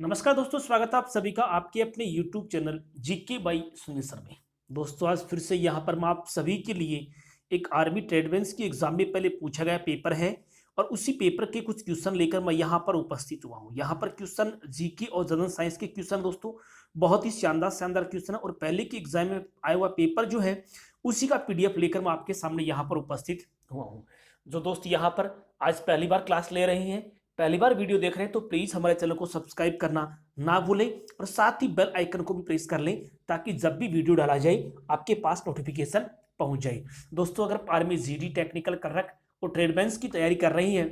नमस्कार दोस्तों, स्वागत है आप सभी का आपके अपने YouTube channel GK by Sunil sir में। दोस्तों आज फिर से यहाँ पर मैं आप सभी के लिए एक आर्मी ट्रेडमेंस की एग्जाम में पहले पूछा गया पेपर है और उसी पेपर के कुछ क्वेश्चन लेकर मैं यहाँ पर उपस्थित हुआ हूँ। यहाँ पर क्वेश्चन जीके और जनरल साइंस के क्वेश्चन दोस्तों बहुत ही शानदार शानदार क्वेश्चन है और पहले के एग्जाम में आया हुआ पेपर जो है उसी का PDF लेकर मैं आपके सामने यहाँ पर उपस्थित हुआ हूँ। जो दोस्त यहाँ पर आज पहली बार क्लास ले रहे हैं, पहली बार वीडियो देख रहे हैं तो प्लीज हमारे चैनल को सब्सक्राइब करना ना भूलें और साथ ही बेल आइकन को भी प्रेस कर लें ताकि जब भी वीडियो डाला जाए आपके पास नोटिफिकेशन पहुंच जाए। दोस्तों अगर आर्मी जीडी टेक्निकल क्लर्क और ट्रेडमेंस की तैयारी कर रही हैं,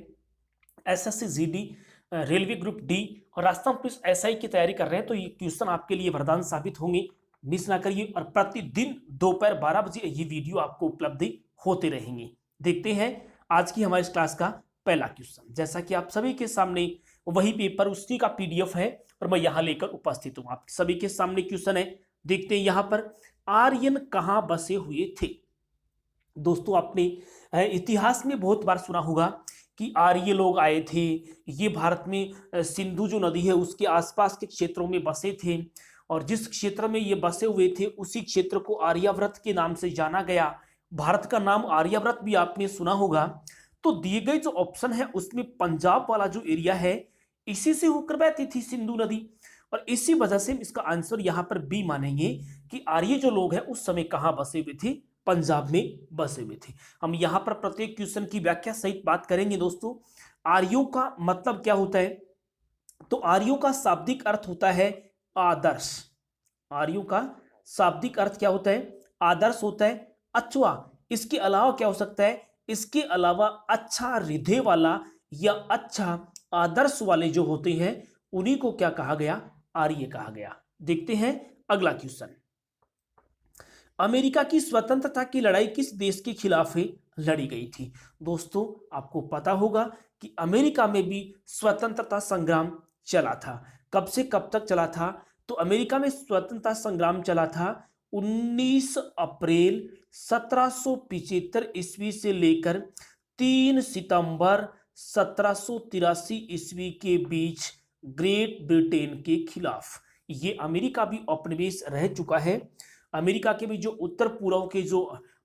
SSC GD, railway group D और राजस्थान पुलिस एसआई की तैयारी कर रहे हैं तो ये क्वेश्चन आपके लिए वरदान साबित होंगे। मिस ना करिए और प्रतिदिन दोपहर 12 बजे ये वीडियो आपको उपलब्ध होते रहेंगे। देखते हैं आज की हमारी इस क्लास का पहला क्वेश्चन। जैसा कि आप सभी के सामने वही पेपर उसी का PDF है और मैं यहां लेकर उपस्थित हूं। आप सभी के सामने क्वेश्चन है, देखते हैं यहां पर आर्यन कहां बसे हुए थे। दोस्तों आपने इतिहास में बहुत बार सुना होगा कि आर्य लोग आए थे, ये भारत में सिंधु जो नदी है उसके आसपास के क्षेत्रों में बसे थे और जिस क्षेत्र में ये बसे हुए थे उसी क्षेत्र को आर्यावर्त के नाम से जाना गया। भारत का नाम आर्यावर्त भी आपने सुना होगा। तो दिए गए जो ऑप्शन है उसमें पंजाब वाला जो एरिया है इसी से होकर बहती थी सिंधु नदी और इसी वजह से इसका आंसर यहाँ पर बी मानेंगे कि आर्य जो लोग हैं उस समय कहाँ बसे हुए थे, पंजाब में बसे हुए थे। हम यहाँ पर प्रत्येक क्वेश्चन की व्याख्या सहित बात करेंगे। दोस्तों आर्यों का मतलब क्या होता है, तो आर्यों का शाब्दिक अर्थ होता है आदर्श। आर्यों का शाब्दिक अर्थ क्या होता है, आदर्श होता है। अथवा इसके अलावा क्या हो सकता है, इसके अलावा अच्छा हृदय वाला या अच्छा आदर्श वाले जो होते हैं उन्हीं को क्या कहा गया, आर्य कहा गया। देखते हैं अगला क्वेश्चन। अमेरिका की स्वतंत्रता की लड़ाई किस देश के खिलाफ लड़ी गई थी। दोस्तों आपको पता होगा कि अमेरिका में भी स्वतंत्रता संग्राम चला था। कब से कब तक चला था, तो अमेरिका में स्वतंत्रता संग्राम चला था 19 अप्रैल 1775 ईस्वी से लेकर 3 सितंबर 1783 ईस्वी के बीच ग्रेट ब्रिटेन के खिलाफ। ये अमेरिका भी औपनिवेश रह चुका है। अमेरिका के भी जो उत्तर पूर्व के जो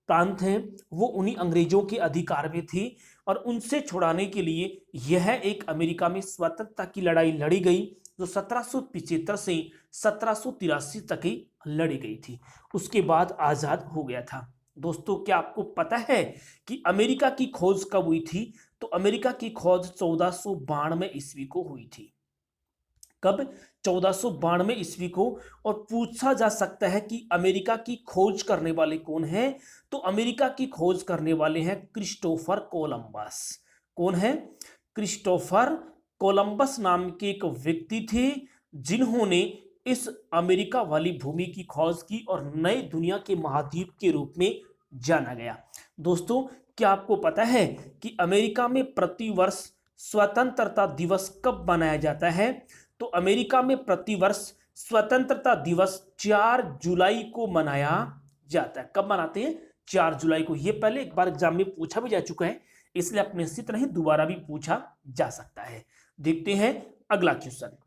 प्रांत हैं वो उन्हीं अंग्रेजों के अधिकार में थी और उनसे छुड़ाने के लिए यह एक अमेरिका में स्वतंत्रता की लड़ाई लड़ी गई जो 1775 से 1783 तक ही लड़ी गई थी। उसके बाद आजाद हो गया था। दोस्तों क्या आपको पता है कि अमेरिका की खोज कब हुई थी, तो अमेरिका की खोज 1492 ईस्वी को हुई थी। कब, 1492 ईस्वी को। और पूछा जा सकता है कि अमेरिका की खोज करने वाले कौन हैं, तो अमेरिका की खोज करने वाले हैं क्रिस्टोफर कोलंबस। कौन है, क्रिस्टोफर कोलंबस नाम के एक व्यक्ति थे जिन्होंने इस अमेरिका वाली भूमि की खोज की और नए दुनिया के महाद्वीप के रूप में जाना गया। दोस्तों क्या आपको पता है कि अमेरिका में प्रतिवर्ष स्वतंत्रता दिवस कब मनाया जाता है, तो अमेरिका में प्रतिवर्ष स्वतंत्रता दिवस 4 जुलाई को मनाया जाता है। कब मनाते हैं, 4 जुलाई को। यह पहले एक बार एग्जाम में पूछा भी जा चुका है, इसलिए आप निश्चित नहीं दोबारा भी पूछा जा सकता है। देखते हैं अगला क्वेश्चन।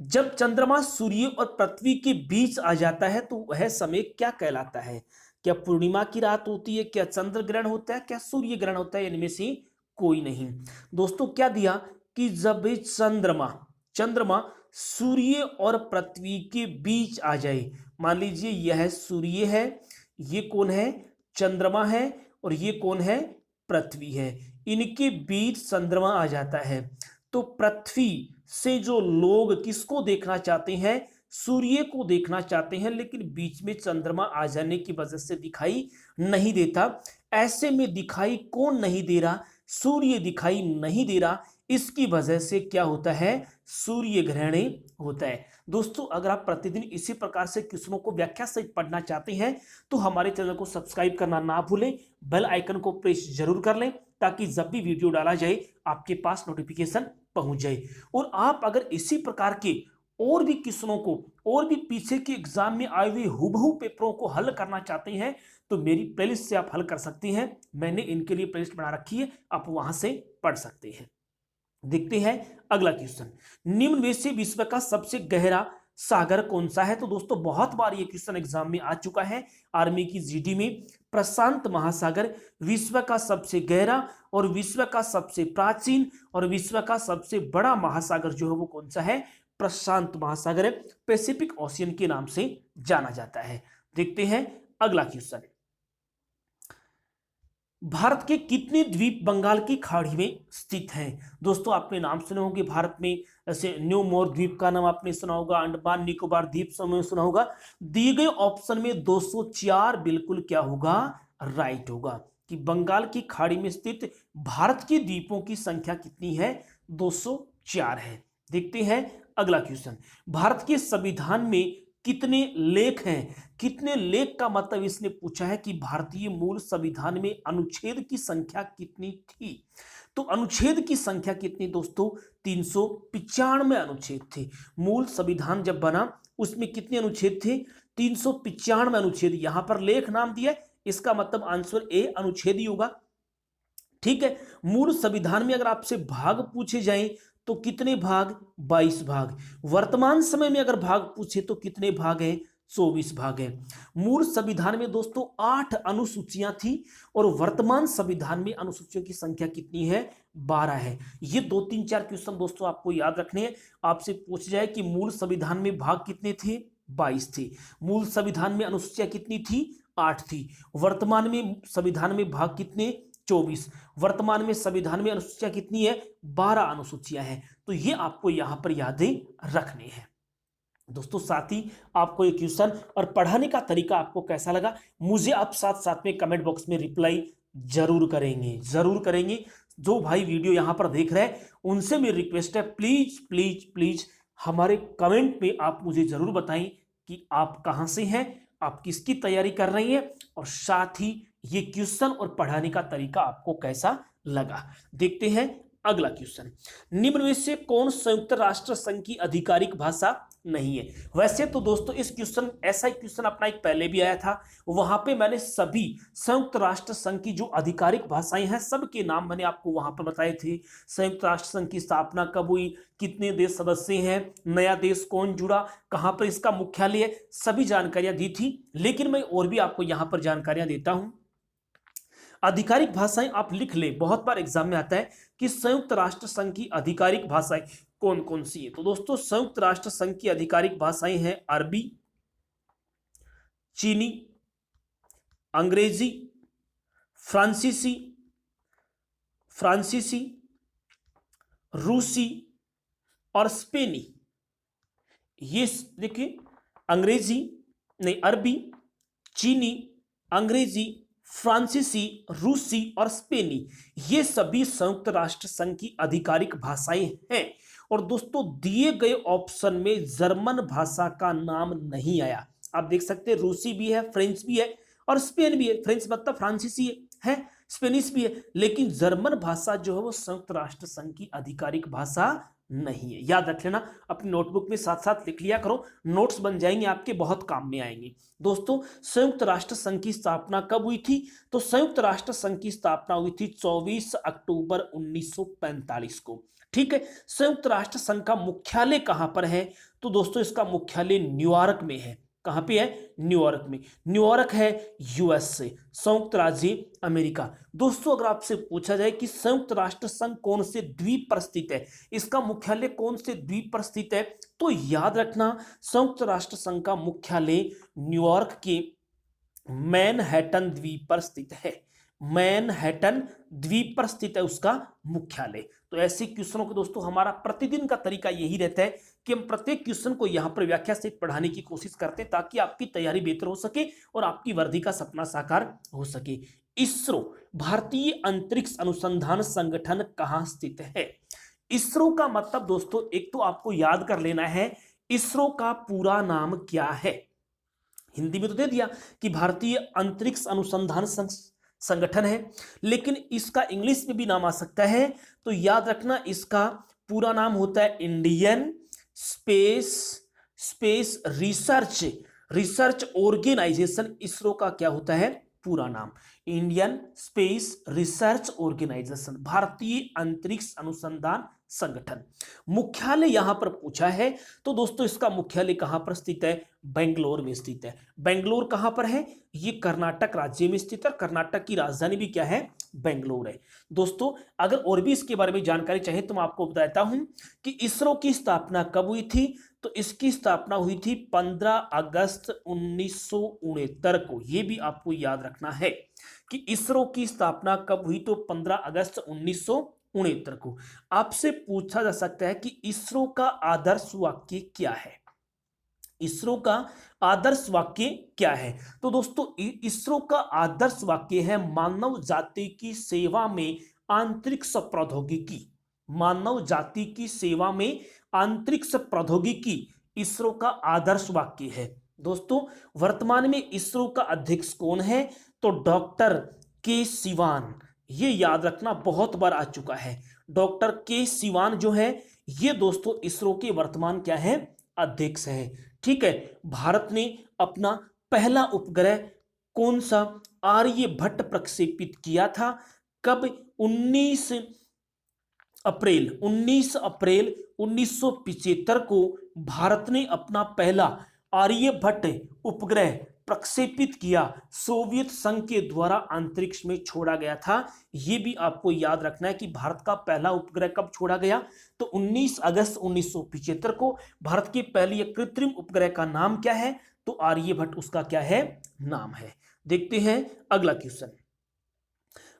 जब चंद्रमा सूर्य और पृथ्वी के बीच आ जाता है तो वह समय क्या कहलाता है। क्या पूर्णिमा की रात होती है, क्या चंद्र ग्रहण होता है, क्या सूर्य ग्रहण होता है, इनमें से कोई नहीं। दोस्तों क्या दिया कि जब चंद्रमा सूर्य और पृथ्वी के बीच आ जाए, मान लीजिए यह सूर्य है, ये कौन है, चंद्रमा है और ये कौन है, पृथ्वी है, इनके बीच चंद्रमा आ जाता है तो पृथ्वी से जो लोग किसको देखना चाहते हैं, सूर्य को देखना चाहते हैं, लेकिन बीच में चंद्रमा आ जाने की वजह से दिखाई नहीं देता। ऐसे में दिखाई कौन नहीं दे रहा, सूर्य दिखाई नहीं दे रहा, इसकी वजह से क्या होता है, सूर्य ग्रहण होता है। दोस्तों अगर आप प्रतिदिन इसी प्रकार से क्वेश्चनों को व्याख्या सहित पढ़ना चाहते हैं तो हमारे चैनल को सब्सक्राइब करना ना भूलें, बेल आइकन को प्रेस जरूर कर लें ताकि जब भी वीडियो डाला जाए आपके पास नोटिफिकेशन पहुंच जाए। और आप अगर इसी प्रकार के और भी क्वेश्चनों को और भी पीछे के एग्जाम में आए हुए हुबहू पेपरों को हल करना चाहते हैं तो मेरी प्लेलिस्ट से आप हल कर सकते हैं। मैंने इनके लिए प्लेलिस्ट बना रखी है, आप वहां से पढ़ सकते हैं। देखते हैं अगला क्वेश्चन। निम्न में से विश्व का सबसे गहरा सागर कौन सा है? तो दोस्तों बहुत बार ये क्वेश्चन एग्जाम में आ चुका है, आर्मी की जीडी में। प्रशांत महासागर विश्व का सबसे गहरा और विश्व का सबसे प्राचीन और विश्व का सबसे बड़ा महासागर जो है वो कौन सा है? प्रशांत महासागर है, पैसिफिक ओशियन के नाम से जाना जाता है। देखते हैं अगला क्वेश्चन। भारत के कितने द्वीप बंगाल की खाड़ी में स्थित हैं? दोस्तों आपने नाम सुने होंगे भारत में, ऐसे न्यू मोर द्वीप का नाम आपने सुना होगा, अंडमान निकोबार द्वीप समूह सुना होगा। दिए गए ऑप्शन में 204 बिल्कुल क्या होगा? राइट होगा कि बंगाल की खाड़ी में स्थित भारत के द्वीपों की संख्या कितनी है? 204 है। देखते हैं अगला क्वेश्चन। भारत के संविधान में कितने लेख हैं? कितने लेख का मतलब इसने पूछा है कि भारतीय मूल संविधान में अनुच्छेद की संख्या कितनी थी। तो अनुच्छेद की संख्या कितनी दोस्तों? 395 अनुच्छेद थे। मूल संविधान जब बना उसमें कितने अनुच्छेद थे? 395 अनुच्छेद। यहां पर लेख नाम दिया, इसका मतलब आंसर ए अनुच्छेद ही होगा। ठीक है, मूल संविधान में अगर आपसे भाग पूछे जाएं तो कितने भाग? 22 भाग। वर्तमान समय में अगर भाग पूछे तो कितने भाग हैं? 24 भाग हैं। मूल संविधान में दोस्तों 8 अनुसूचियां थी और वर्तमान संविधान में अनुसूचियों की संख्या कितनी है? 12 है। ये 2 3 4 क्वेश्चन दोस्तों आपको याद रखने हैं। आपसे पूछ जाए कि मूल संविधान में भाग कितने थे? 22 थे। मूल संविधान में अनुसूचियां कितनी थी? 8 थी। वर्तमान में संविधान में भाग कितने? 24। वर्तमान में संविधान में अनुसूचियां कितनी है? 12 अनुसूचियां हैं। तो ये आपको यहां पर यादें रखने हैं दोस्तों। साथ ही आपको ये क्वेश्चन और पढ़ाने का तरीका आपको कैसा लगा, मुझे आप साथ साथ में कमेंट बॉक्स में रिप्लाई जरूर करेंगे, जरूर करेंगे। जो भाई वीडियो यहां पर देख रहे हैं उनसे मेरी रिक्वेस्ट है, प्लीज प्लीज प्लीज हमारे कमेंट में आप मुझे जरूर बताएं कि आप कहां से हैं, आप किसकी तैयारी कर रही हैं, और साथ ही ये क्वेश्चन और पढ़ाने का तरीका आपको कैसा लगा। देखते हैं अगला क्वेश्चन। निम्न में से कौन संयुक्त राष्ट्र संघ की आधिकारिक भाषा नहीं है? वैसे तो दोस्तों इस क्वेश्चन, ऐसा ही क्वेश्चन अपना एक पहले भी आया था, वहां पे मैंने सभी संयुक्त राष्ट्र संघ की जो आधिकारिक भाषाएं हैं सबके नाम मैंने आपको वहां पर बताए थे। संयुक्त राष्ट्र संघ की स्थापना कब हुई, कितने देश सदस्य हैं, नया देश कौन जुड़ा, कहां पर इसका मुख्यालय है, सभी जानकारियां दी थी। लेकिन मैं और भी आपको यहां पर जानकारियां देता हूं। आधिकारिक भाषाएं आप लिख ले, बहुत बार एग्जाम में आता है कि संयुक्त राष्ट्र संघ की आधिकारिक भाषाएं कौन कौन सी है। तो दोस्तों संयुक्त राष्ट्र संघ की आधिकारिक भाषाएं हैं अरबी, चीनी, अंग्रेजी, फ्रांसीसी, रूसी और स्पेनी। ये देखिए, अंग्रेजी नहीं, अरबी, चीनी, अंग्रेजी, फ्रांसीसी, रूसी और स्पेनी, ये सभी संयुक्त राष्ट्र संघ की आधिकारिक भाषाएं हैं। और दोस्तों दिए गए ऑप्शन में जर्मन भाषा का नाम नहीं आया। आप देख सकते हैं रूसी भी है, फ्रेंच भी है और स्पेन भी है। फ्रेंच मतलब फ्रांसीसी है, स्पेनिश भी है, लेकिन जर्मन भाषा जो है वो संयुक्त राष्ट्र संघ की आधिकारिक भाषा नहीं है। याद रख लेना, अपनी नोटबुक में साथ साथ लिख लिया करो, नोट्स बन जाएंगे आपके, बहुत काम में आएंगे। दोस्तों संयुक्त राष्ट्र संघ की स्थापना कब हुई थी? तो संयुक्त राष्ट्र संघ की स्थापना हुई थी 24 अक्टूबर 1945 को। ठीक है, संयुक्त राष्ट्र संघ का मुख्यालय कहां पर है? तो दोस्तों इसका मुख्यालय न्यूयॉर्क में है। कहां पे है? न्यूयॉर्क में। न्यूयॉर्क है यूएसए, संयुक्त राज्य अमेरिका। दोस्तों अगर आपसे पूछा जाए कि संयुक्त राष्ट्र संघ कौन से द्वीप पर स्थित है, इसका मुख्यालय कौन से द्वीप पर स्थित है, तो याद रखना संयुक्त राष्ट्र संघ का मुख्यालय न्यूयॉर्क के मैनहट्टन द्वीप पर स्थित है। मैनहट्टन द्वीप पर स्थित है उसका मुख्यालय। तो ऐसे क्वेश्चनों को दोस्तों हमारा प्रतिदिन का तरीका यही रहता है कि हम प्रत्येक क्वेश्चन को यहां पर व्याख्या से पढ़ाने की कोशिश करते हैं ताकि आपकी तैयारी बेहतर हो सके और आपकी वर्दी का सपना साकार हो सके। इसरो, भारतीय अंतरिक्ष अनुसंधान संगठन कहां स्थित है? इसरो का मतलब दोस्तों एक तो आपको याद कर लेना है, इसरो का पूरा नाम क्या है। हिंदी में तो दे दिया कि भारतीय अंतरिक्ष अनुसंधान संगठन है, लेकिन इसका इंग्लिश में भी नाम आ सकता है। तो याद रखना इसका पूरा नाम होता है Indian space research organisation. ISRO का क्या होता है पूरा नाम? इंडियन स्पेस रिसर्च ऑर्गेनाइजेशन, भारतीय अंतरिक्ष अनुसंधान संगठन। मुख्यालय यहां पर पूछा है, तो दोस्तों इसका मुख्यालय कहां पर स्थित है? बेंगलोर में स्थित है। बेंगलोर कहां पर है? ये कर्नाटक राज्य में स्थित है। कर्नाटक की राजधानी भी क्या है? बेंगलोर है। दोस्तों अगर और भी इसके बारे में जानकारी चाहिए तो मैं आपको बताता हूं कि इसरो की स्थापना कब हुई थी। तो इसकी स्थापना हुई थी 15 अगस्त 1969 को। यह भी आपको याद रखना है कि इसरो की स्थापना कब हुई, तो 15 अगस्त 1969 को। आपसे पूछा जा सकता है कि इसरो का आदर्श वाक्य क्या है? इसरो का आदर्श वाक्य क्या है? तो दोस्तों इसरो का आदर्श वाक्य है मानव जाति की सेवा में अंतरिक्ष प्रौद्योगिकी। मानव जाति की सेवा में अंतरिक्ष प्रौद्योगिकी इसरो का आदर्श वाक्य है। दोस्तों वर्तमान में इसरो का अध्यक्ष कौन है? तो डॉक्टर के सिवान। ये याद रखना, बहुत बार आ चुका है। डॉक्टर के सिवान जो है ये दोस्तों इसरो के वर्तमान क्या है? अध्यक्ष है। ठीक है। भारत ने अपना पहला उपग्रह कौन सा? आर्यभट्ट प्रक्षेपित किया था। कब? 19 अप्रैल 1975 को भारत ने अपना पहला आर्यभट्ट उपग्रह प्रक्षेपित किया। सोवियत संघ के द्वारा अंतरिक्ष में छोड़ा गया था। यह भी आपको याद रखना है कि भारत का पहला उपग्रह कब छोड़ा गया? तो 19 अगस्त 1975 को। भारत के पहले कृत्रिम उपग्रह का नाम क्या है? तो आर्यभट्ट उसका क्या है? नाम है। देखते हैं अगला क्वेश्चन।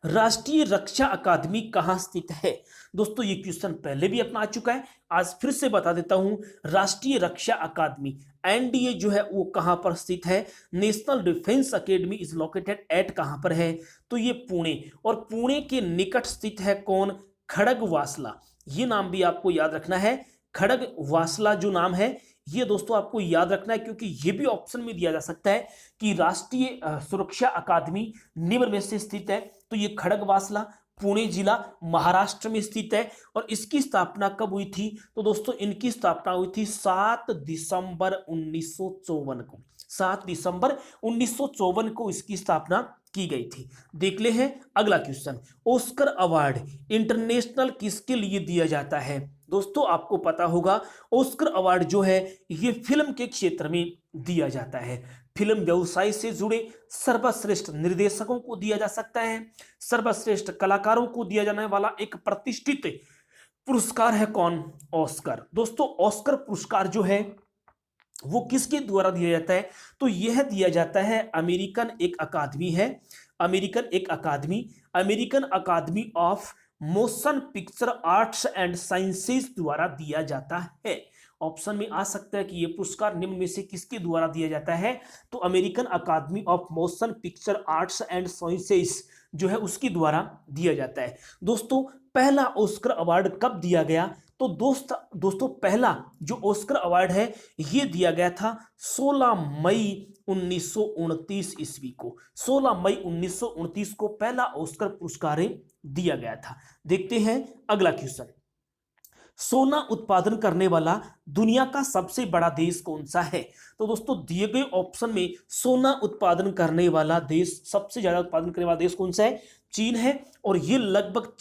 राष्ट्रीय रक्षा अकादमी कहां स्थित है? दोस्तों ये क्वेश्चन पहले भी अपना आ चुका है, आज फिर से बता देता हूं। राष्ट्रीय रक्षा अकादमी एनडीए जो है वो कहां पर स्थित है? National defence academy is located at कहां पर है? तो ये पुणे, और पुणे के निकट स्थित है कौन? खड़गवासला। ये नाम भी आपको याद रखना है। खड़गवासला जो नाम है ये दोस्तों आपको याद रखना है, क्योंकि ये भी ऑप्शन में दिया जा सकता है कि राष्ट्रीय सुरक्षा अकादमी निम्न में से स्थित है। तो ये खड़गवासला पुणे जिला महाराष्ट्र में स्थित है। और इसकी स्थापना कब हुई थी? तो दोस्तों इनकी स्थापना हुई थी 7 दिसंबर 1954 को। 7 दिसंबर 1954 को इसकी स्थापना की गई थी। देख ले हैं अगला क्वेश्चन। ऑस्कर अवार्ड इंटरनेशनल किसके लिए दिया जाता है? दोस्तों आपको पता होगा ऑस्कर अवार्ड जो है ये फिल्म के क्षेत्र में दिया जाता है। फिल्म व्यवसाय से जुड़े सर्वश्रेष्ठ निर्देशकों को दिया जा सकता है। सर्वश्रेष्ठ कलाकारों को दिया जाने वाला एक प्रतिष्ठित पुरस्कार है कौन? ऑस्कर। दोस्तों ऑस्कर पुरस्कार जो है वो किसके द्वारा दिया जाता है? तो यह दिया जाता है अमेरिकन एक अकादमी है, American academy of motion picture arts and sciences द्वारा दिया जाता है। ऑप्शन में आ सकता है कि यह पुरस्कार निम्न में से किसके द्वारा दिया जाता है? तो American academy of motion picture arts and sciences जो है उसके द्वारा दिया जाता है। दोस्तों पहला ऑस्कर अवार्ड कब दिया गया? तो दोस्तों पहला जो ऑस्कर अवार्ड है ये दिया गया था 16 मई 1929 ईस्वी को। 16 मई 1929 को पहला ऑस्कर पुरस्कार दिया गया था। देखते हैं अगला क्वेश्चन। सोना उत्पादन करने वाला दुनिया का सबसे बड़ा देश कौन सा है? तो दोस्तों दिए गए ऑप्शन में सोना उत्पादन करने वाला देश, सबसे ज्यादा उत्पादन करने वाला देश कौन सा है? चीन है। और ये लगभग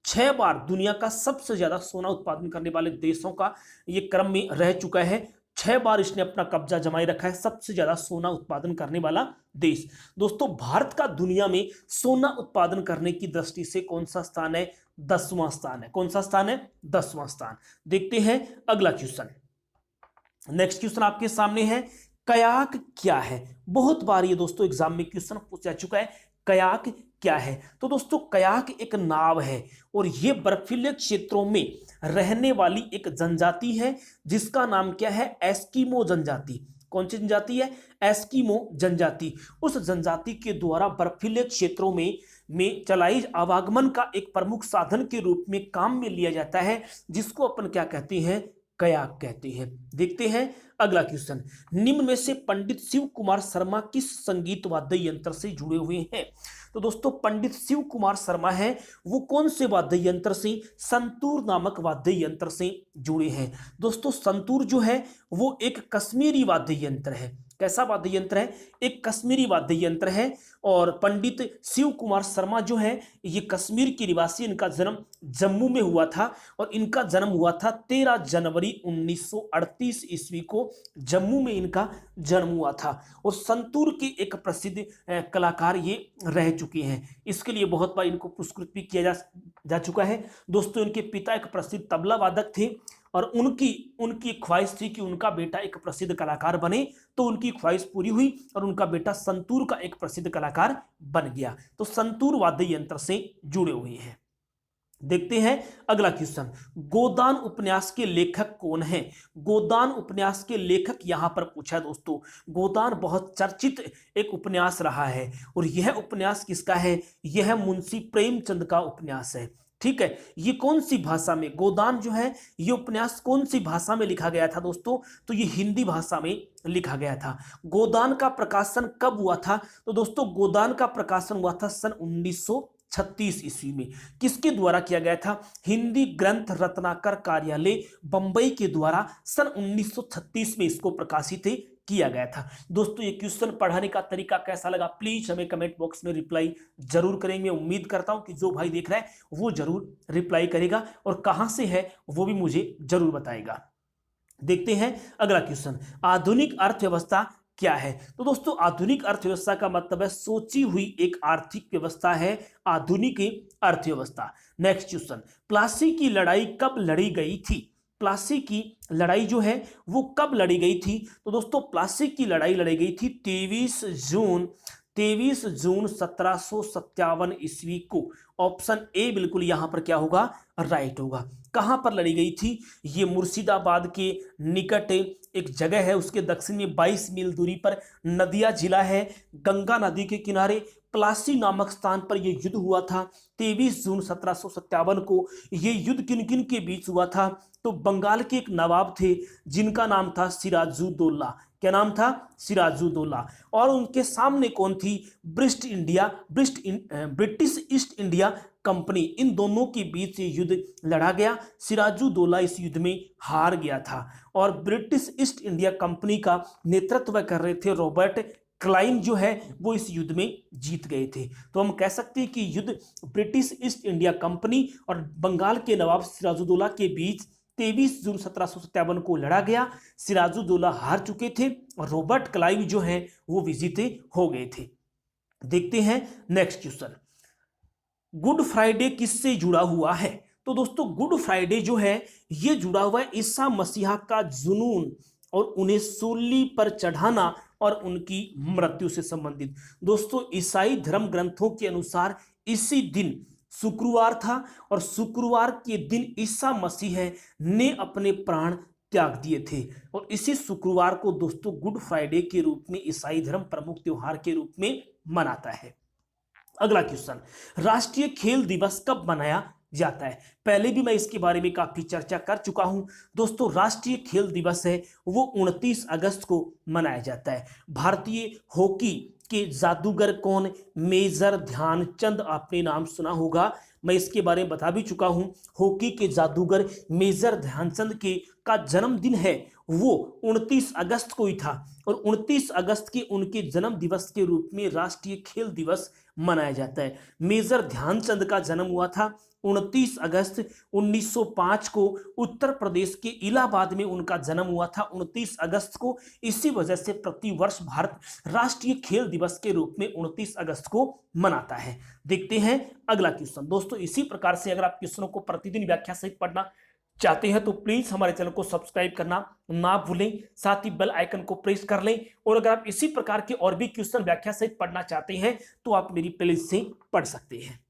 6 बार दुनिया का सबसे ज्यादा सोना उत्पादन करने वाले देशों का ये क्रम में रह चुका है। 6 बार इसने अपना कब्जा जमाए रखा है, सबसे ज्यादा सोना उत्पादन करने वाला देश। दोस्तों भारत का दुनिया में सोना उत्पादन करने की दृष्टि से कौन सा स्थान है? 10वां स्थान है। कौन सा स्थान है? 10वां स्थान। देखते हैं अगला क्वेश्चन। नेक्स्ट क्वेश्चन आपके सामने है, कयाक क्या है? बहुत बार ये दोस्तों एग्जाम में क्वेश्चन पूछा चुका है, कयाक क्या है? तो दोस्तों कयाक एक नाव है और ये बर्फीले क्षेत्रों में रहने वाली एक जनजाति है जिसका नाम क्या है? एस्किमो जनजाति। कौन सी जनजाति है? एस्किमो जनजाति। उस जनजाति के द्वारा बर्फीले क्षेत्रों में चलाई आवागमन का एक प्रमुख साधन के रूप में काम में लिया जाता है, जिसको अपन क्या कहते हैं? कयाक कहते हैं। देखते हैं अगला क्वेश्चन। निम्न में से पंडित शिव कुमार शर्मा किस संगीत वाद्य यंत्र से जुड़े हुए हैं? तो दोस्तों पंडित शिव कुमार शर्मा है वो कौन से वाद्य यंत्र से? संतूर नामक वाद्य यंत्र से जुड़े हैं। दोस्तों संतूर जो है वो एक कश्मीरी वाद्य यंत्र है। कैसा वाद्य यंत्र है? एक कश्मीरी वाद्य यंत्र है। और पंडित शिव कुमार शर्मा जो है ये कश्मीर के निवासी, इनका जन्म जम्मू में हुआ था और इनका जन्म हुआ था 13 जनवरी 1938 ईस्वी को, जम्मू में इनका जन्म हुआ था। और संतूर के एक प्रसिद्ध कलाकार ये रह चुके हैं। इसके लिए बहुत बार इनको पुरस्कृत भी किया जा चुका है। दोस्तों इनके पिता एक प्रसिद्ध तबला वादक थे और उनकी ख्वाहिश थी कि उनका बेटा एक प्रसिद्ध कलाकार बने, तो उनकी ख्वाहिश पूरी हुई और उनका बेटा संतूर का एक प्रसिद्ध कलाकार बन गया। तो संतूर वाद्य यंत्र से जुड़े हुए हैं। देखते हैं अगला क्वेश्चन, गोदान उपन्यास के लेखक कौन है? गोदान उपन्यास के लेखक यहां पर पूछा है दोस्तों। गोदान बहुत चर्चित एक उपन्यास रहा है और यह उपन्यास किसका है? यह मुंशी प्रेमचंद का उपन्यास है। ठीक है, ये कौन सी भाषा में, गोदान जो है ये उपन्यास कौन सी भाषा में लिखा गया था दोस्तों? तो ये हिंदी भाषा में लिखा गया था। गोदान का प्रकाशन कब हुआ था? तो दोस्तों गोदान का प्रकाशन हुआ था सन 1936 ईस्वी में। किसके द्वारा किया गया था? हिंदी ग्रंथ रत्नाकर कार्यालय बंबई के द्वारा सन 1936 में इसको प्रकाशित किया गया था। दोस्तों ये क्वेश्चन पढ़ाने का तरीका कैसा लगा प्लीज हमें कमेंट बॉक्स में रिप्लाई जरूर करेंगे। उम्मीद करता हूं कि जो भाई देख रहा है वो जरूर रिप्लाई करेगा और कहां से है वो भी मुझे जरूर बताएगा। देखते हैं अगला क्वेश्चन, आधुनिक अर्थव्यवस्था क्या है? तो दोस्तों आधुनिक अर्थव्यवस्था का मतलब है सोची हुई एक आर्थिक व्यवस्था है आधुनिक अर्थव्यवस्था। नेक्स्ट क्वेश्चन, प्लासी की लड़ाई कब लड़ी गई थी? प्लासी की लड़ाई जो है वो कब लड़ी गई थी? तो दोस्तों प्लासी की लड़ाई लड़ी गई थी 23 जून 1757 ईस्वी को। ऑप्शन ए बिल्कुल यहां पर क्या होगा? राइट होगा। कहां पर लड़ी गई थी? ये मुर्शिदाबाद के निकट एक जगह है, उसके दक्षिण में 22 मील दूरी पर नदिया जिला है, गंगा नदी के किनारे प्लासी नामक स्थान पर यह युद्ध हुआ था 23 जून 1757 को। यह युद्ध किन किन के बीच हुआ था? तो बंगाल के एक नवाब थे जिनका नाम था सिराजुद्दौला। क्या नाम था? सिराजुद्दौला। और उनके सामने कौन थी? British East India Company. इन दोनों के बीच ये युद्ध लड़ा गया। सिराजुद्दौला इस युद्ध में हार गया था और ब्रिटिश ईस्ट इंडिया कंपनी का नेतृत्व कर रहे थे रॉबर्ट क्लाइव जो है वो इस युद्ध में जीत गए थे। तो हम कह सकते हैं कि युद्ध ब्रिटिश ईस्ट इंडिया कंपनी और बंगाल के नवाब सिराजुद्दौला के बीच 23 जून 1757 को लड़ा गया। सिराजुद्दौला हार चुके थे और रॉबर्ट क्लाइव जो है वो विजेता हो गए थे। देखते हैं नेक्स्ट क्वेश्चन, गुड फ्राइडे किससे जुड़ा हुआ है? तो दोस्तों गुड फ्राइडे जो है ये जुड़ा हुआ है ईसा मसीहा का जुनून और उन्हें सूली पर चढ़ाना और उनकी मृत्यु से संबंधित। दोस्तों ईसाई धर्म ग्रंथों के अनुसार इसी दिन शुक्रवार था और शुक्रवार के दिन ईसा मसीह ने अपने प्राण त्याग दिए थे और इसी शुक्रवार को दोस्तों गुड फ्राइडे के रूप में ईसाई धर्म प्रमुख त्योहार के रूप में मनाता है। अगला क्वेश्चन, राष्ट्रीय खेल दिवस कब मनाया जाता है? पहले भी मैं इसके बारे में काफी चर्चा कर चुका हूं। दोस्तों राष्ट्रीय खेल दिवस है वो 29 अगस्त को मनाया जाता है। भारतीय हॉकी के जादूगर कौन? मेजर ध्यानचंद, आपने नाम सुना होगा, मैं इसके बारे में बता भी चुका हूं। हॉकी के जादूगर मेजर ध्यानचंद का जन्मदिन है वो 29 अगस्त को ही था और 29 अगस्त के उनके जन्म दिवस के रूप में राष्ट्रीय खेल दिवस मनाया जाता है। मेजर ध्यानचंद का जन्म हुआ था 29 अगस्त 1905 को। उत्तर प्रदेश के इलाहाबाद में उनका जन्म हुआ था 29 अगस्त को। इसी वजह से प्रतिवर्ष भारत राष्ट्रीय खेल दिवस के रूप में 29 अगस्त को मनाता है। देखते हैं अगला क्वेश्चन। दोस्तों इसी प्रकार से अगर आप क्वेश्चनों को प्रतिदिन व्याख्या सहित पढ़ना चाहते हैं तो प्लीज हमारे चैनल को सब्सक्राइब करना ना भूलें, साथ ही बेल आइकन को प्रेस कर लें। और अगर आप इसी प्रकार के और भी क्वेश्चन व्याख्या सहित पढ़ना चाहते हैं तो आप मेरी प्लेलिस्ट से पढ़ सकते हैं।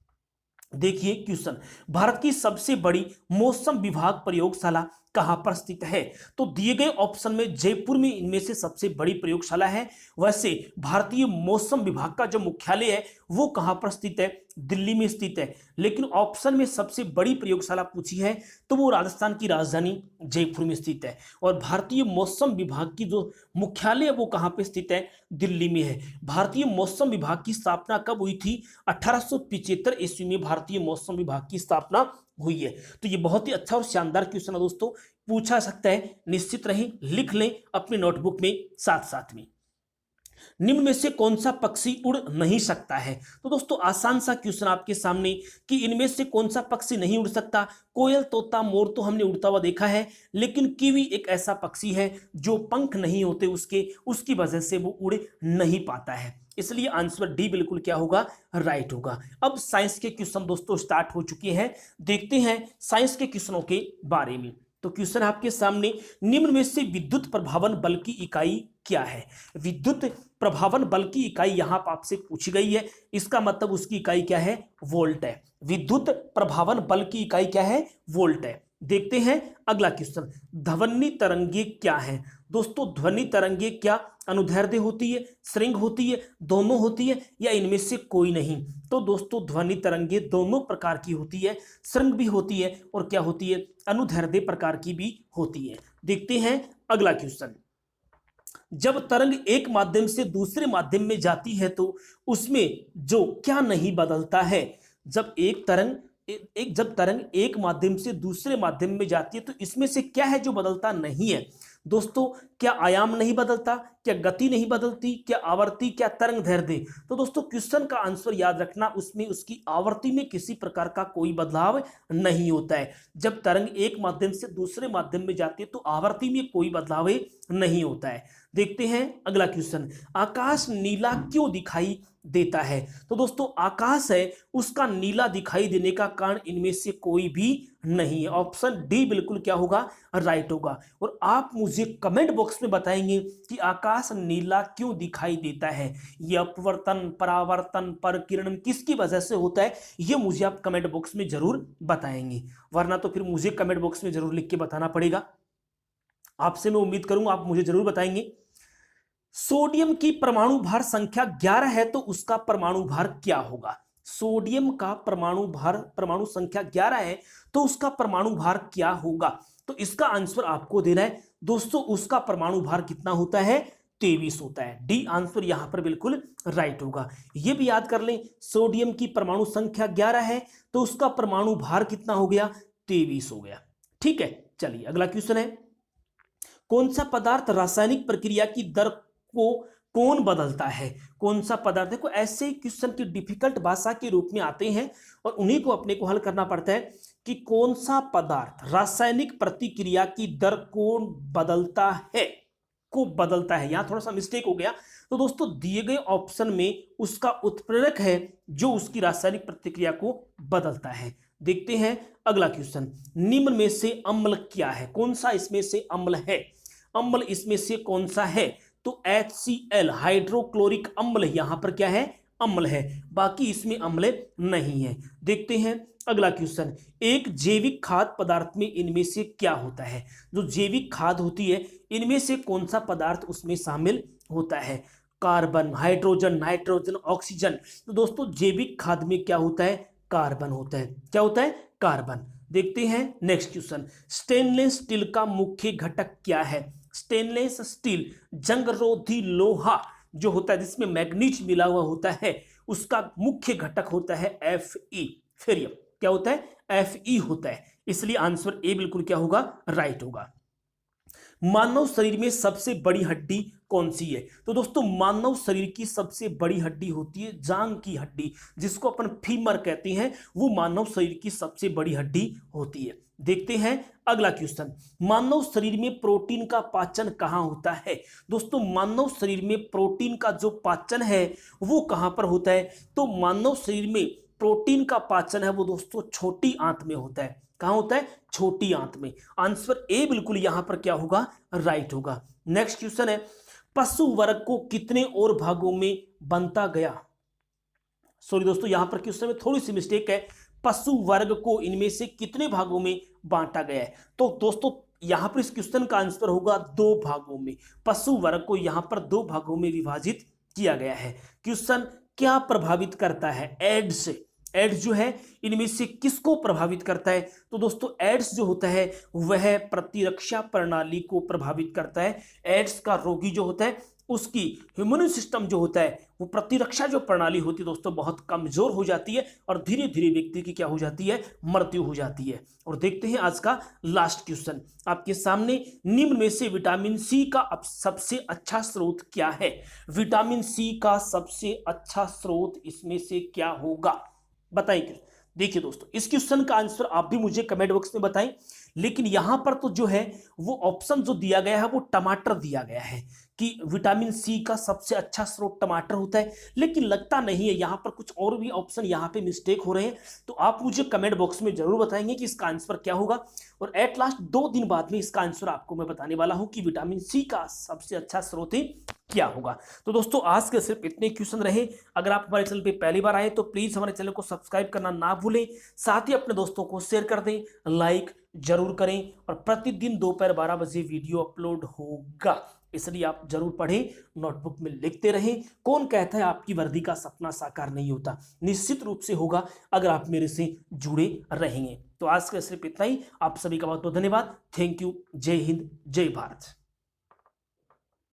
देखिए क्वेश्चन, भारत की सबसे बड़ी मौसम विभाग प्रयोगशाला कहां पर स्थित है? तो दिए गए ऑप्शन में जयपुर में इनमें से सबसे बड़ी प्रयोगशाला है। वैसे भारतीय मौसम विभाग का जो मुख्यालय है वो कहां पर स्थित है? दिल्ली में स्थित है। लेकिन ऑप्शन में सबसे बड़ी प्रयोगशाला पूछी है तो वो राजस्थान की राजधानी जयपुर में स्थित है। और भारतीय मौसम विभाग की जो मुख्यालय है वो कहां पर स्थित है? दिल्ली में है। भारतीय मौसम विभाग की स्थापना कब हुई थी? 1875 ईस्वी में भारतीय मौसम विभाग की स्थापना हुई है। तो ये बहुत ही अच्छा और शानदार क्वेश्चन है दोस्तों, पूछा सकता है, निश्चित रहे लिख लें अपने नोटबुक में साथ साथ में। निम्न में से कौन सा पक्षी उड़ नहीं सकता है? तो दोस्तों आसान सा क्वेश्चन आपके सामने कि इनमें से कौन सा पक्षी नहीं उड़ सकता। कोयल, तोता, मोर तो हमने उड़ता हुआ देखा है, लेकिन कीवी एक ऐसा पक्षी है जो पंख नहीं होते उसके, उसकी वजह से वो उड़ नहीं पाता है। इसलिए आंसर डी बिल्कुल क्या होगा, राइट होगा। अब साइंस के क्वेश्चन दोस्तों स्टार्ट हो चुके हैं, देखते हैं साइंस के क्वेश्चनों के बारे में। तो क्वेश्चन आपके सामने, निम्न में से विद्युत प्रभावन बल की इकाई क्या है? विद्युत प्रभावन बल की इकाई यहां पर आपसे पूछी गई है, इसका मतलब उसकी इकाई क्या है, वोल्ट है। विद्युत प्रभावन बल की इकाई क्या है, वोल्ट है। देखते हैं अगला क्वेश्चन, ध्वनि तरंगे क्या है? दोस्तों ध्वनि तरंगे क्या अनुदैर्ध्य होती है, श्रृंग होती है, दोनों होती है, या इनमें से कोई नहीं? तो दोस्तों ध्वनि तरंगे दोनों प्रकार की होती है, श्रृंग भी होती है और क्या होती है, अनुदैर्ध्य प्रकार की भी होती है। देखते हैं अगला क्वेश्चन, जब तरंग एक माध्यम से दूसरे माध्यम में जाती है तो उसमें जो क्या नहीं बदलता है? जब जब तरंग एक माध्यम से दूसरे माध्यम में जाती है तो इसमें से क्या है जो बदलता नहीं है? दोस्तों क्या आयाम नहीं बदलता, क्या गति नहीं बदलती, क्या आवर्ती, क्या तरंग दैर्ध्य? तो दोस्तों क्वेश्चन का आंसर याद रखना, उसमें उसकी आवर्ती में किसी प्रकार का कोई बदलाव नहीं होता है। जब तरंग एक माध्यम से दूसरे माध्यम में जाती है तो आवर्ती में कोई बदलाव नहीं होता है। देखते हैं अगला क्वेश्चन, आकाश नीला क्यों दिखाई देता है? तो दोस्तों आकाश है उसका नीला दिखाई देने का कारण इनमें से कोई भी नहीं है। ऑप्शन डी बिल्कुल क्या होगा, राइट होगा। और आप मुझे कमेंट बॉक्स में बताएंगे कि आकाश नीला क्यों दिखाई देता है। यह अपवर्तन, परावर्तन, परकिरण किसकी वजह से होता है, यह मुझे आप कमेंट बॉक्स में जरूर बताएंगे, वरना तो फिर मुझे कमेंट बॉक्स में जरूर लिख के बताना पड़ेगा। आपसे मैं उम्मीद करूंगा आप मुझे जरूर बताएंगे। सोडियम की परमाणु भार संख्या 11 है तो उसका परमाणु भार क्या होगा? सोडियम का परमाणु संख्या 11 है तो उसका परमाणु भार क्या होगा? तो इसका आंसर आपको देना है दोस्तों, उसका परमाणु भार कितना होता है, 23 होता है। डी आंसर यहां पर बिल्कुल राइट होगा। यह भी याद कर लें, सोडियम की परमाणु संख्या 11 है तो उसका परमाणु भार कितना हो गया, 23 हो गया। ठीक है, चलिए अगला क्वेश्चन है, कौन सा पदार्थ रासायनिक प्रक्रिया की दर को कौन बदलता है? कौन सा पदार्थ? देखो ऐसे क्वेश्चन की डिफिकल्ट भाषा के रूप में आते हैं और उन्हीं को अपने को हल करना पड़ता है कि कौन सा पदार्थ रासायनिक प्रतिक्रिया की दर कौन बदलता है, को बदलता है। यहां थोड़ा सा मिस्टेक हो गया। तो दोस्तों दिए गए ऑप्शन में उसका उत्प्रेरक है जो उसकी रासायनिक प्रतिक्रिया को बदलता है। देखते हैं अगला क्वेश्चन, निम्न में से अम्ल क्या है? कौन सा इसमें से अम्ल है? अम्ल इसमें से कौन सा है? तो HCl हाइड्रोक्लोरिक अम्ल यहां पर क्या है, अम्ल है, बाकी इसमें अम्ल नहीं है। देखते हैं अगला क्वेश्चन, एक जैविक खाद्य पदार्थ में इनमें से क्या होता है? जो जैविक खाद्य होती है इनमें से कौन सा पदार्थ उसमें शामिल होता है? Carbon, hydrogen, nitrogen, oxygen. तो दोस्तों जैविक खाद्य में क्या होता है, कार्बन होता है। क्या होता है, कार्बन। देखते हैं नेक्स्ट क्वेश्चन, स्टेनलेस स्टील का मुख्य घटक क्या है? स्टेनलेस स्टील जंगरोधी लोहा जो होता है जिसमें मैग्नीज मिला हुआ होता है, उसका मुख्य घटक होता है Fe, फेरियम। क्या होता है, Fe होता है। इसलिए आंसर ए बिल्कुल क्या होगा, राइट होगा। मानव शरीर में सबसे बड़ी हड्डी कौन सी है? तो दोस्तों मानव शरीर की सबसे बड़ी हड्डी होती है जांघ की हड्डी, जिसको अपन फीमर कहते हैं, वो मानव शरीर की सबसे बड़ी हड्डी होती है। देखते हैं अगला क्वेश्चन, मानव शरीर में प्रोटीन का पाचन कहां होता है? दोस्तों मानव शरीर में प्रोटीन का जो पाचन है वो कहां पर होता है? तो मानव शरीर में प्रोटीन का पाचन है वो दोस्तों छोटी आंत में होता है। कहां होता है, छोटी आंत में। आंसर ए बिल्कुल यहां पर क्या होगा, राइट होगा। नेक्स्ट क्वेश्चन है, पशु वर्ग को कितने और भागों में बांटा गया? सॉरी दोस्तों यहां पर क्वेश्चन में थोड़ी सी मिस्टेक है, पशु वर्ग को इनमें से कितने भागों में बांटा गया है? तो दोस्तों यहां पर इस क्वेश्चन का आंसर होगा 2 भागों में। पशु वर्ग को यहां पर 2 भागों में विभाजित किया गया है। क्वेश्चन क्या प्रभावित करता है एड्स? एड्स जो है इनमें से किसको प्रभावित करता है? तो दोस्तों एड्स जो होता है वह प्रतिरक्षा प्रणाली को प्रभावित करता है। एड्स का रोगी जो होता है उसकी इम्यून सिस्टम जो होता है, वो प्रतिरक्षा जो प्रणाली होती है दोस्तों, बहुत कमजोर हो जाती है और धीरे धीरे व्यक्ति की क्या हो जाती है, मृत्यु हो जाती है। और देखते हैं आज का लास्ट क्वेश्चन आपके सामने, निम्न में से विटामिन सी का अब सबसे अच्छा स्रोत क्या है? विटामिन सी का सबसे अच्छा स्रोत इसमें से क्या होगा, बताइए। देखिए दोस्तों, इस क्वेश्चन का आंसर आप भी मुझे कमेंट बॉक्स में बताएं। लेकिन यहां पर तो जो है वो ऑप्शन जो दिया गया है वो टमाटर दिया गया है कि विटामिन सी का सबसे अच्छा स्रोत टमाटर होता है, लेकिन लगता नहीं है, यहां पर कुछ और भी ऑप्शन यहां पे मिस्टेक हो रहे हैं। तो आप मुझे कमेंट बॉक्स में जरूर बताएंगे कि इसका आंसर क्या होगा। और एट लास्ट 2 दिन बाद में इसका आंसर आपको मैं बताने वाला हूं कि विटामिन सी का सबसे अच्छा स्रोत क्या होगा। तो दोस्तों आज के सिर्फ इतने क्वेश्चन रहे। अगर आप हमारे चैनल पे पहली बार आए तो प्लीज हमारे चैनल को सब्सक्राइब करना ना भूलें, साथ ही अपने दोस्तों को शेयर कर दें, लाइक जरूर करें। और प्रतिदिन दोपहर 12 बजे वीडियो अपलोड होगा, इसलिए आप जरूर पढ़ें, नोटबुक में लिखते रहें। कौन कहता है आपकी वर्दी का सपना साकार नहीं होता? निश्चित रूप से होगा अगर आप मेरे से जुड़े रहेंगे। तो आज का सिर्फ इतना ही। आप सभी का बहुत बहुत धन्यवाद। Thank you. जय हिंद, जय भारत।